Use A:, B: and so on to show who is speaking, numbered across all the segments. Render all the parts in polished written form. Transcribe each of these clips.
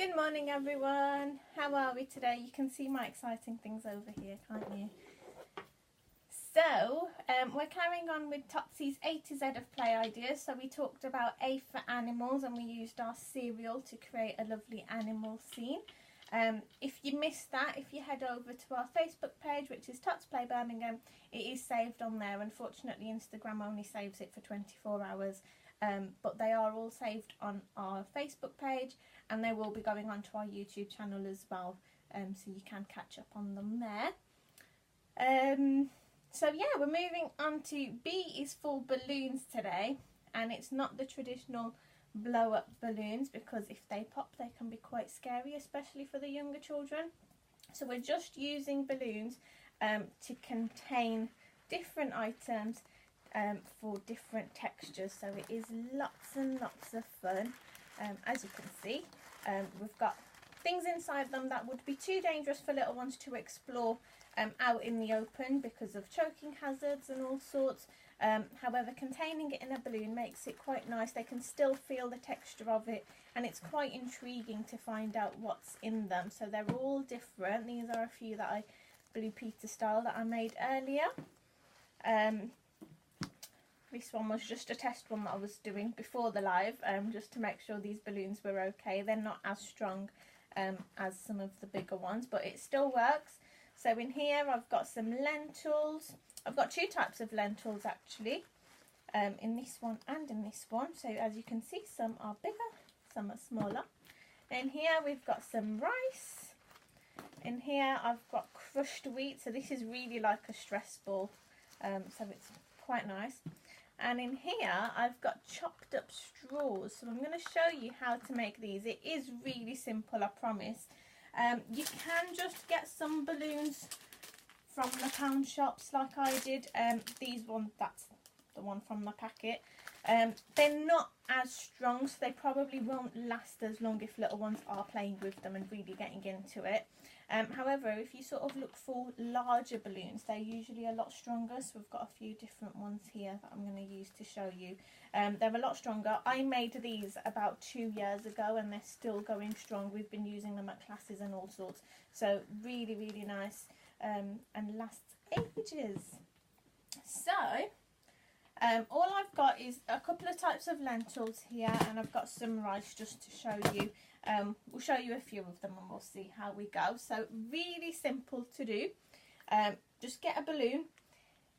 A: Good morning everyone, how are we today? You can see my exciting things over here, can't you? So, we're carrying on with Totsy's A to Z of play ideas. So we talked about A for animals and we used our cereal to create a lovely animal scene. If you missed that, if you head over to our Facebook page, which is Tots Play Birmingham, it is saved on there. Unfortunately, Instagram only saves it for 24 hours. But they are all saved on our Facebook page and they will be going onto our YouTube channel as well, so you can catch up on them there. So yeah, we're moving on to B is for balloons today, and it's not the traditional blow up balloons because if they pop they can be quite scary, especially for the younger children. So we're just using balloons to contain different items for different textures, so it is lots and lots of fun. As you can see, we've got things inside them that would be too dangerous for little ones to explore out in the open because of choking hazards and all sorts. However, containing it in a balloon makes it quite nice. They can still feel the texture of it and it's quite intriguing to find out what's in them. So they're all different. These are a few that I Blue Peter style that I made earlier. This one was just a test one that I was doing before the live, just to make sure these balloons were okay. They're not as strong as some of the bigger ones, but it still works. So in here I've got some lentils. I've got two types of lentils actually, in this one and in this one. So as you can see, some are bigger, some are smaller. In here we've got some rice. In here I've got crushed wheat. So this is really like a stress ball, so it's quite nice. And in here I've got chopped up straws, so I'm going to show you how to make these. It is really simple, I promise. You can just get some balloons from the pound shops like I did. These ones, that's the one from the packet. They're not as strong, so they probably won't last as long if little ones are playing with them and really getting into it. However, if you sort of look for larger balloons, they're usually a lot stronger. So we've got a few different ones here that I'm going to use to show you. They're a lot stronger. I made these about 2 years ago and they're still going strong. We've been using them at classes and all sorts. So really, really nice, and lasts ages. So all I've got is a couple of types of lentils here, and I've got some rice just to show you. We'll show you a few of them and we'll see how we go. So really simple to do. Just get a balloon.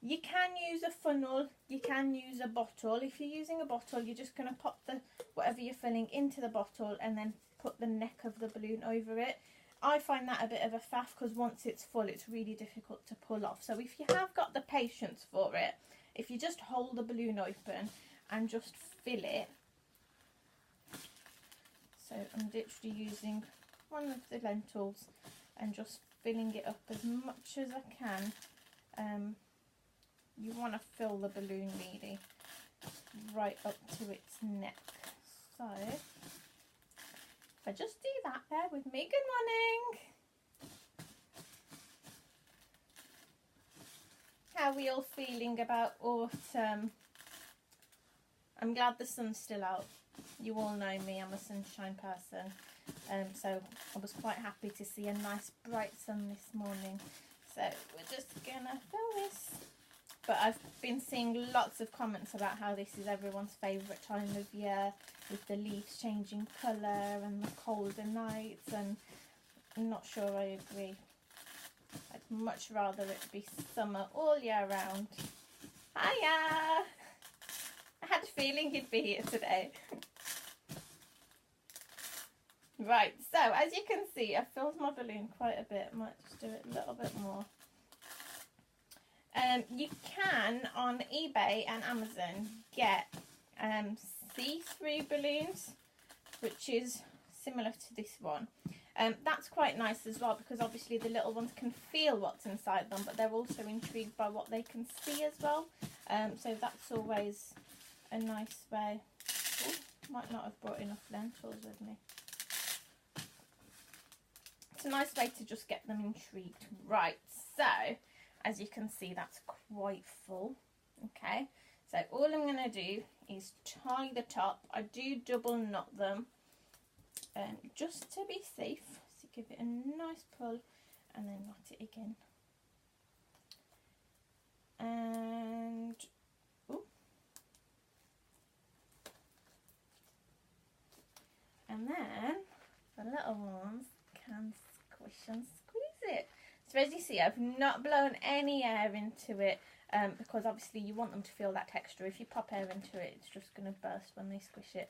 A: You can use a funnel, you can use a bottle. If you're using a bottle, you're just going to pop the whatever you're filling into the bottle and then put the neck of the balloon over it. I find that a bit of a faff because once it's full it's really difficult to pull off. So if you have got the patience for it, if you just hold the balloon open and just fill it. So I'm literally using one of the lentils and just filling it up as much as I can. You want to fill the balloon really right up to its neck. So if I just do that, bear with me. Good morning. How are we all feeling about autumn? I'm glad the sun's still out. You all know me, I'm a sunshine person, so I was quite happy to see a nice bright sun this morning. So we're just gonna fill this. But I've been seeing lots of comments about how this is everyone's favourite time of year, with the leaves changing colour and the colder nights, and I'm not sure I agree. I'd much rather it be summer all year round. Hiya! I had a feeling you'd be here today. Right, so as you can see, I've filled my balloon quite a bit. I might just do it a little bit more. You can, on eBay and Amazon, get see-through balloons, which is similar to this one. That's quite nice as well because obviously the little ones can feel what's inside them, but they're also intrigued by what they can see as well. So that's always a nice way. Ooh, might not have brought enough lentils with me. It's a nice way to just get them intrigued. Right, so as you can see, that's quite full. Okay, so all I'm going to do is tie the top. I do double knot them just to be safe. So give it a nice pull and then knot it again. And ooh. And then the little ones can squish and squeeze it. So as you see, I've not blown any air into it because obviously you want them to feel that texture. If you pop air into it, it's just going to burst when they squish it.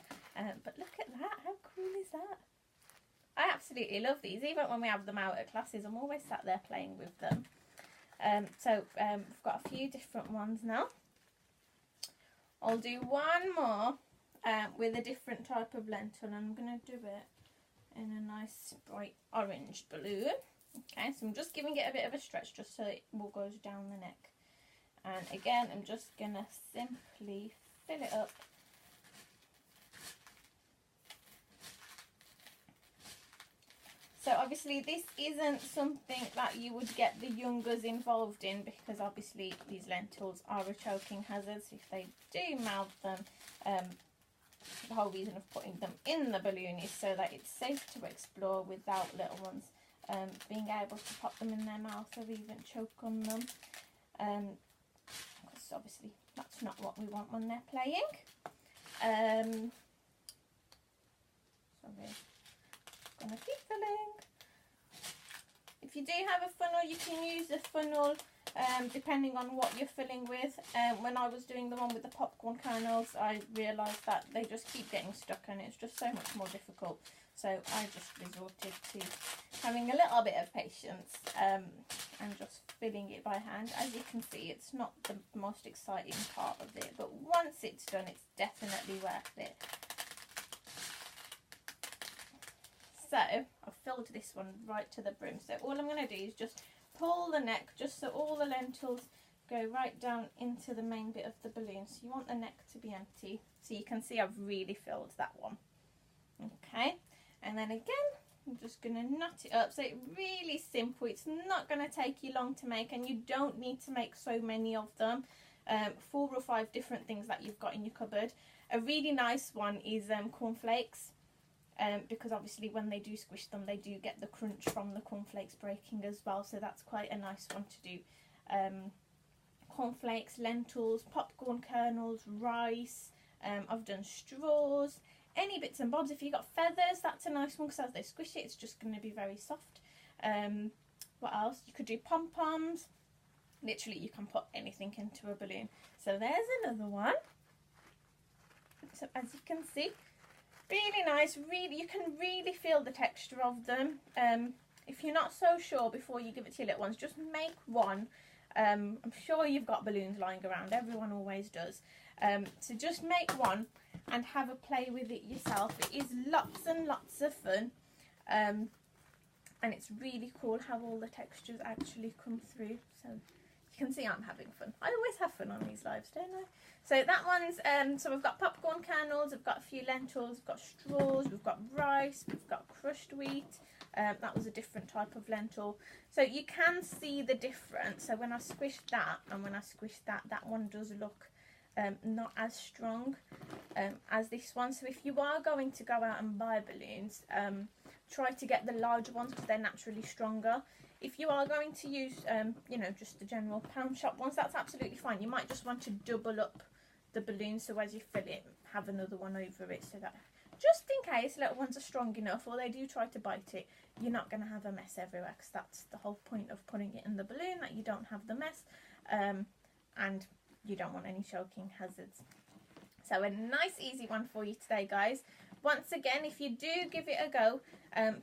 A: But look at that, how cool is that? I absolutely love these. Even when we have them out at classes, I'm always sat there playing with them. We've got a few different ones now. I'll do one more with a different type of lentil, and I'm going to do it in a nice bright orange balloon. Okay, so I'm just giving it a bit of a stretch just so it all goes down the neck. And again, I'm just going to simply fill it up. So obviously this isn't something that you would get the youngers involved in, because obviously these lentils are a choking hazard. So if they do mouth them, the whole reason of putting them in the balloon is so that it's safe to explore without little ones being able to pop them in their mouth or even choke on them. Because obviously that's not what we want when they're playing. Sorry. Gonna keep filling. If you do have a funnel, you can use a funnel depending on what you're filling with. When I was doing the one with the popcorn kernels, I realised that they just keep getting stuck and it's just so much more difficult. So I just resorted to having a little bit of patience and just filling it by hand. As you can see, it's not the most exciting part of it, but once it's done, it's definitely worth it. So I've filled this one right to the brim. So all I'm going to do is just pull the neck just so all the lentils go right down into the main bit of the balloon. So you want the neck to be empty. So you can see I've really filled that one. Okay, and then again, I'm just going to knot it up. So it's really simple. It's not going to take you long to make, and you don't need to make so many of them. 4 or 5 different things that you've got in your cupboard. A really nice one is cornflakes. Because obviously when they do squish them, they do get the crunch from the cornflakes breaking as well, so that's quite a nice one to do. Cornflakes, lentils, popcorn kernels, rice, I've done straws, any bits and bobs. If you've got feathers, that's a nice one, because as they squish it, it's just going to be very soft. What else? You could do pom-poms. Literally, you can put anything into a balloon. So there's another one. So as you can see, really nice, really, you can really feel the texture of them. If you're not so sure before you give it to your little ones, just make one. I'm sure you've got balloons lying around, everyone always does. So just make one and have a play with it yourself. It is lots and lots of fun. And it's really cool how all the textures actually come through. So you can see I'm having fun. I always have fun on these lives, don't I? So that one's, so we've got popcorn kernels, we've got a few lentils, we've got straws, we've got rice, we've got crushed wheat. That was a different type of lentil. So you can see the difference. So when I squish that and when I squish that, that one does look not as strong as this one. So if you are going to go out and buy balloons, try to get the larger ones because they're naturally stronger. If you are going to use, you know, just the general pound shop ones, that's absolutely fine. You might just want to double up the balloon, so as you fill it, have another one over it, so that just in case little ones are strong enough or they do try to bite it, you're not going to have a mess everywhere, because that's the whole point of putting it in the balloon, that you don't have the mess, and you don't want any choking hazards. So a nice easy one for you today, guys. Once again, if you do give it a go,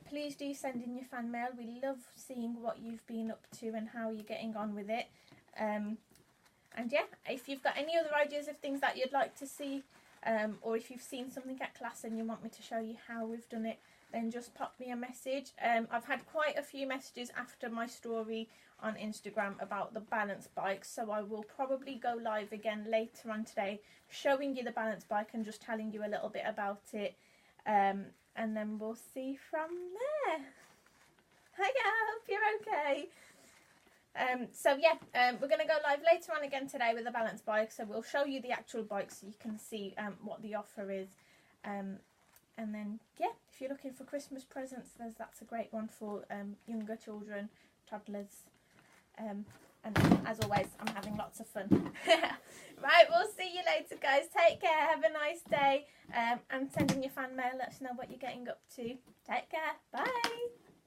A: please do send in your fan mail. We love seeing what you've been up to and how you're getting on with it. And yeah, if you've got any other ideas of things that you'd like to see, or if you've seen something at class and you want me to show you how we've done it, then just pop me a message. I've had quite a few messages after my story on Instagram about the balance bike, so I will probably go live again later on today showing you the balance bike and just telling you a little bit about it, and then we'll see from there. Hiya, I hope you're okay. So yeah, we're going to go live later on again today with the balance bike, so we'll show you the actual bike so you can see what the offer is, and And then, yeah, if you're looking for Christmas presents, that's a great one for younger children, toddlers. And as always, I'm having lots of fun. Right, we'll see you later, guys. Take care. Have a nice day. And send in your fan mail. Let us know what you're getting up to. Take care. Bye.